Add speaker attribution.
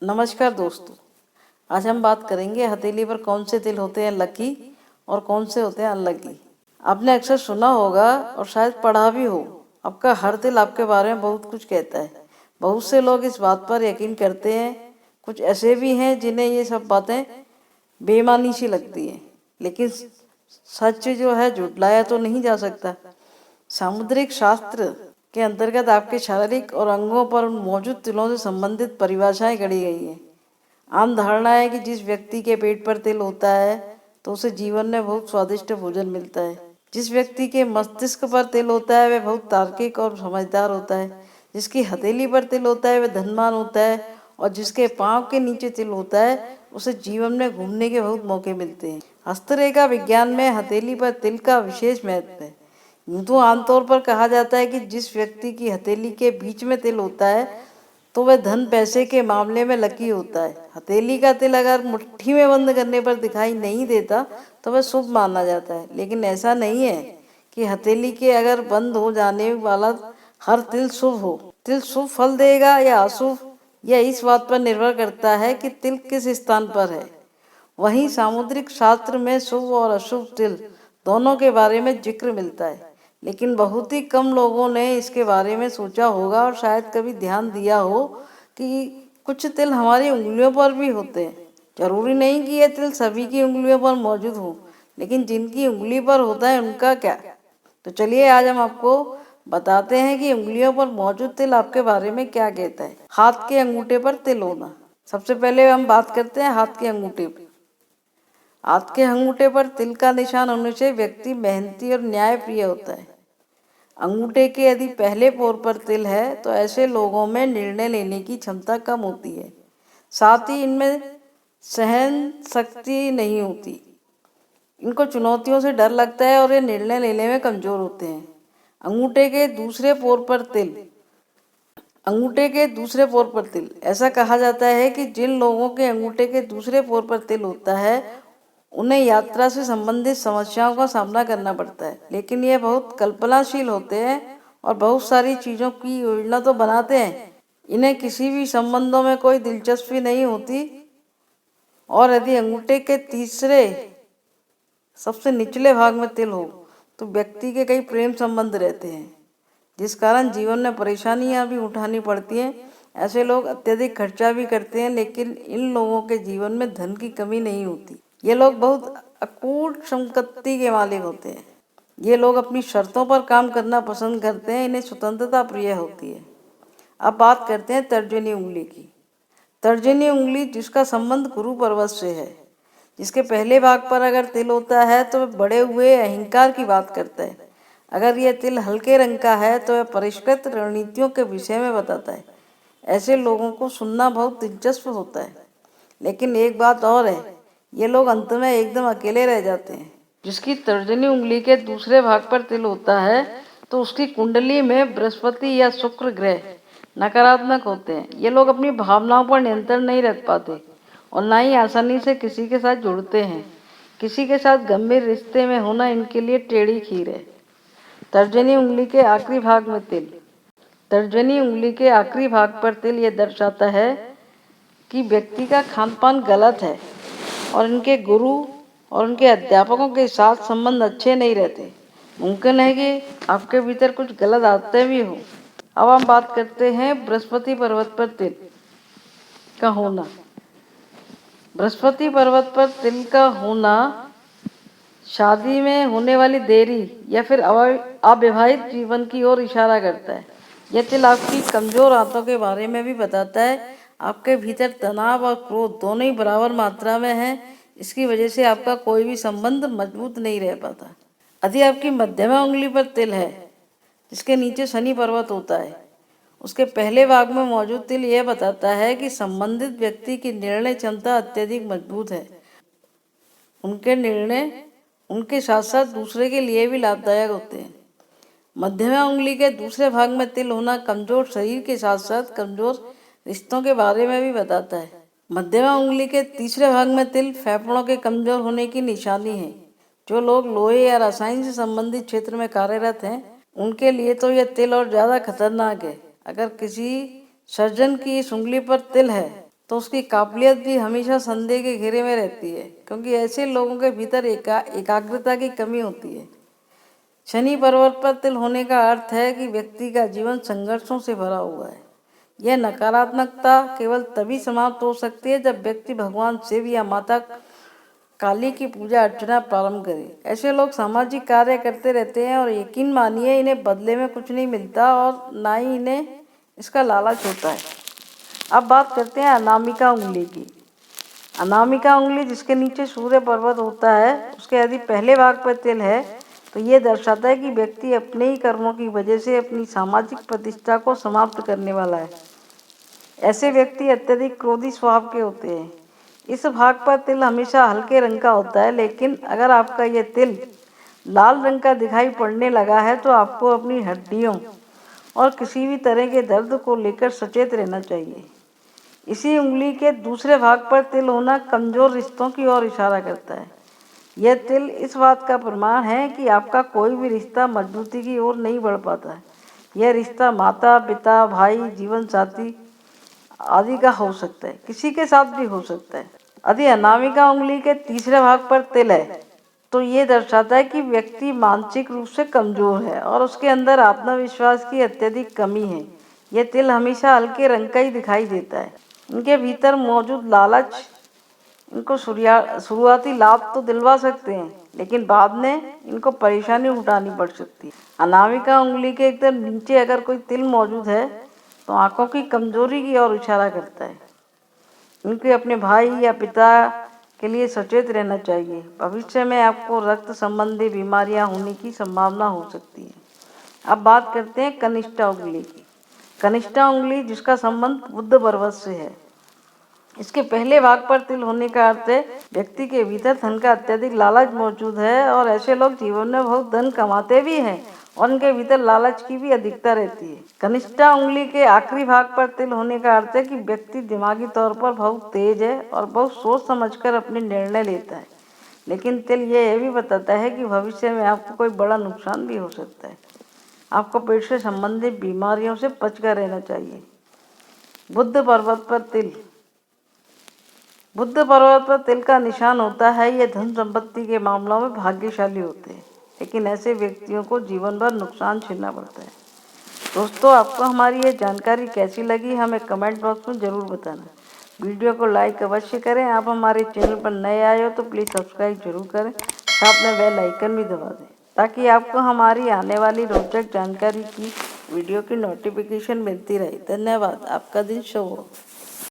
Speaker 1: नमस्कार दोस्तों। आज हम बात करेंगे हथेली पर कौन से तिल होते हैं लकी और कौन से होते हैं अनलकी। आपने अक्सर सुना होगा और शायद पढ़ा भी हो, आपका हर तिल आपके बारे में बहुत कुछ कहता है। बहुत से लोग इस बात पर यकीन करते हैं, कुछ ऐसे भी हैं जिन्हें ये सब बातें बेईमानी सी लगती हैं, लेकिन सच जो है झुटलाया तो नहीं जा सकता। सामुद्रिक शास्त्र के अंतर्गत आपके शारीरिक और अंगों पर मौजूद तिलों से संबंधित परिभाषाएं गढ़ी गई हैं। आम धारणा है कि जिस व्यक्ति के पेट पर तिल होता है तो उसे जीवन में बहुत स्वादिष्ट भोजन मिलता है। जिस व्यक्ति के मस्तिष्क पर तिल होता है वह बहुत तार्किक और समझदार होता है। जिसकी हथेली पर तिल होता है वह धनवान होता है, और जिसके पांव के नीचे तिल होता है उसे जीवन में घूमने के बहुत मौके मिलते हैं। हस्तरेखा विज्ञान में हथेली पर तिल का विशेष महत्व है। यूं तो आमतौर पर कहा जाता है कि जिस व्यक्ति की हथेली के बीच में तिल होता है तो वह धन पैसे के मामले में लकी होता है। हथेली का तिल अगर मुट्ठी में बंद करने पर दिखाई नहीं देता तो वह शुभ माना जाता है, लेकिन ऐसा नहीं है कि हथेली के अगर बंद हो जाने वाला हर तिल शुभ हो। तिल शुभ फल देगा या अशुभ, यह इस बात पर निर्भर करता है कि तिल किस स्थान पर है। वहीं सामुद्रिक शास्त्र में शुभ और अशुभ तिल दोनों के बारे में जिक्र मिलता है, लेकिन बहुत ही कम लोगों ने इसके बारे में सोचा होगा और शायद कभी ध्यान दिया हो कि कुछ तिल हमारी उंगलियों पर भी होते हैं। जरूरी नहीं कि ये तिल सभी की उंगलियों पर मौजूद हो, लेकिन जिनकी उंगली पर होता है उनका क्या। तो चलिए आज हम आपको बताते हैं कि उंगलियों पर मौजूद तिल आपके बारे में क्या कहता है। हाथ के अंगूठे पर तिल होना। सबसे पहले हम बात करते हैं हाथ के अंगूठे पर। हाथ के अंगूठे पर तिल का निशान होने से व्यक्ति मेहनती और न्यायप्रिय होता है। अंगूठे के यदि पहले पोर पर तिल है तो ऐसे लोगों में निर्णय लेने की क्षमता कम होती है, साथ ही इनमें सहन शक्ति नहीं होती। इनको चुनौतियों से डर लगता है और ये निर्णय लेने में कमजोर होते हैं। अंगूठे के दूसरे पोर पर तिल। अंगूठे के दूसरे पोर पर तिल। ऐसा कहा जाता है कि जिन लोगों के अंगूठे के दूसरे पोर पर तिल होता है उन्हें यात्रा से संबंधित समस्याओं का सामना करना पड़ता है, लेकिन ये बहुत कल्पनाशील होते हैं और बहुत सारी चीज़ों की योजना तो बनाते हैं। इन्हें किसी भी संबंधों में कोई दिलचस्पी नहीं होती, और यदि अंगूठे के तीसरे सबसे निचले भाग में तिल हो तो व्यक्ति के कई प्रेम संबंध रहते हैं, जिस कारण जीवन में परेशानियां भी उठानी पड़ती हैं। ऐसे लोग अत्यधिक खर्चा भी करते हैं, लेकिन इन लोगों के जीवन में धन की कमी नहीं होती। ये लोग बहुत अकूट संपत्ति के मालिक होते हैं। ये लोग अपनी शर्तों पर काम करना पसंद करते हैं। इन्हें स्वतंत्रता प्रिय होती है। अब बात करते हैं तर्जनी उंगली की। तर्जनी उंगली जिसका संबंध गुरु पर्वत से है, जिसके पहले भाग पर अगर तिल होता है तो वह बड़े हुए अहंकार की बात करता है। अगर यह तिल हल्के रंग का है तो वह परिष्कृत रणनीतियों के विषय में बताता है। ऐसे लोगों को सुनना बहुत दिलचस्प होता है, लेकिन एक बात और है, ये लोग अंत में एकदम अकेले रह जाते हैं। जिसकी तर्जनी उंगली के दूसरे भाग पर तिल होता है तो उसकी कुंडली में बृहस्पति या शुक्र ग्रह नकारात्मक होते हैं। ये लोग अपनी भावनाओं पर नियंत्रण नहीं रख पाते और ना ही आसानी से किसी के साथ जुड़ते हैं। किसी के साथ गंभीर रिश्ते में होना इनके लिए टेढ़ी खीर है। तर्जनी उंगली के आखिरी भाग में तिल। तर्जनी उंगली के आखिरी भाग पर तिल ये दर्शाता है कि व्यक्ति का खान पान गलत है और इनके गुरु और उनके अध्यापकों के साथ संबंध अच्छे नहीं रहते। मुमकिन है कि आपके भीतर कुछ गलत आदतें भी हो। अब हम बात करते हैं बृहस्पति पर्वत पर तिल का होना। बृहस्पति पर्वत पर तिल का होना शादी में होने वाली देरी या फिर अविवाहित जीवन की ओर इशारा करता है। यह तिल आपकी कमजोर आदतों के बारे में भी बताता है। आपके भीतर तनाव और क्रोध दोनों ही बराबर मात्रा में हैं। इसकी वजह से आपका कोई भी संबंध मजबूत नहीं रह पाता। यदि आपकी मध्यमा उंगली पर तिल है, जिसके नीचे शनि पर्वत होता है, उसके पहले भाग में मौजूद तिल यह बताता है कि संबंधित व्यक्ति की निर्णय क्षमता अत्यधिक मजबूत है। उनके निर्णय उनके साथ साथ दूसरे के लिए भी लाभदायक होते हैं। मध्यमा उंगली के दूसरे भाग में तिल होना कमजोर शरीर के साथ साथ कमजोर रिश्तों के बारे में भी बताता है। मध्यमा उंगली के तीसरे भाग में तिल फेफड़ों के कमजोर होने की निशानी है। जो लोग लोहे या रसायन से संबंधित क्षेत्र में कार्यरत हैं उनके लिए तो यह तिल और ज़्यादा खतरनाक है। अगर किसी सर्जन की इस उंगली पर तिल है तो उसकी काबिलियत भी हमेशा संदेह के घेरे में रहती है, क्योंकि ऐसे लोगों के भीतर एकाग्रता की कमी होती है। शनि पर्वत पर तिल होने का अर्थ है कि व्यक्ति का जीवन संघर्षों से भरा हुआ है। यह नकारात्मकता केवल तभी समाप्त हो सकती है जब व्यक्ति भगवान शिव या माता काली की पूजा अर्चना प्रारंभ करे। ऐसे लोग सामाजिक कार्य करते रहते हैं और यकीन मानिए इन्हें बदले में कुछ नहीं मिलता और ना ही इन्हें इसका लालच होता है। अब बात करते हैं अनामिका उंगली की। अनामिका उंगली जिसके नीचे सूर्य पर्वत होता है, उसके यदि पहले भाग पर तिल है तो ये दर्शाता है कि व्यक्ति अपने ही कर्मों की वजह से अपनी सामाजिक प्रतिष्ठा को समाप्त करने वाला है। ऐसे व्यक्ति अत्यधिक क्रोधी स्वभाव के होते हैं। इस भाग पर तिल हमेशा हल्के रंग का होता है, लेकिन अगर आपका ये तिल लाल रंग का दिखाई पड़ने लगा है तो आपको अपनी हड्डियों और किसी भी तरह के दर्द को लेकर सचेत रहना चाहिए। इसी उंगली के दूसरे भाग पर तिल होना कमजोर रिश्तों की ओर इशारा करता है। यह तिल इस बात का प्रमाण है कि आपका कोई भी रिश्ता मजबूती की ओर नहीं बढ़ पाता है। यह रिश्ता माता पिता भाई जीवन साथी आदि का हो सकता है, किसी के साथ भी हो सकता है। यदि अनामिका उंगली के तीसरे भाग पर तिल है तो ये दर्शाता है कि व्यक्ति मानसिक रूप से कमजोर है और उसके अंदर आत्मविश्वास की अत्यधिक कमी है। यह तिल हमेशा हल्के रंग का ही दिखाई देता है। इनके भीतर मौजूद लालच इनको शुरुआती लाभ तो दिलवा सकते हैं, लेकिन बाद में इनको परेशानी उठानी पड़ सकती है। अनामिका उंगली के एकदम नीचे अगर कोई तिल मौजूद है तो आंखों की कमजोरी की ओर इशारा करता है। इनके अपने भाई या पिता के लिए सचेत रहना चाहिए। भविष्य में आपको रक्त संबंधी बीमारियां होने की संभावना हो सकती है। अब बात करते हैं कनिष्ठा उंगली की। कनिष्ठा उंगली जिसका संबंध बुध पर्वत से है, इसके पहले भाग पर तिल होने का अर्थ है व्यक्ति के भीतर धन का अत्यधिक लालच मौजूद है और ऐसे लोग जीवन में बहुत धन कमाते भी हैं और उनके भीतर लालच की भी अधिकता रहती है। कनिष्ठा उंगली के आखिरी भाग पर तिल होने का अर्थ है कि व्यक्ति दिमागी तौर पर बहुत तेज है और बहुत सोच समझकर अपने निर्णय लेता है, लेकिन तिल यह भी बताता है कि भविष्य में आपको कोई बड़ा नुकसान भी हो सकता है। आपको पेट से संबंधित बीमारियों से बचकर रहना चाहिए। बुध पर्वत पर तिल। बुध पर्वत पर तिल का निशान होता है। ये धन संपत्ति के मामलों में भाग्यशाली होते हैं, लेकिन ऐसे व्यक्तियों को जीवन भर नुकसान झेलना पड़ता है। दोस्तों, आपको हमारी ये जानकारी कैसी लगी हमें कमेंट बॉक्स में ज़रूर बताना। वीडियो को लाइक अवश्य करें। आप हमारे चैनल पर नए आए हो तो प्लीज़ सब्सक्राइब जरूर करें, साथ में बेल आइकन भी दबा दें ताकि आपको हमारी आने वाली रोचक जानकारी की वीडियो की नोटिफिकेशन मिलती रहे। धन्यवाद। आपका दिन शुभ हो।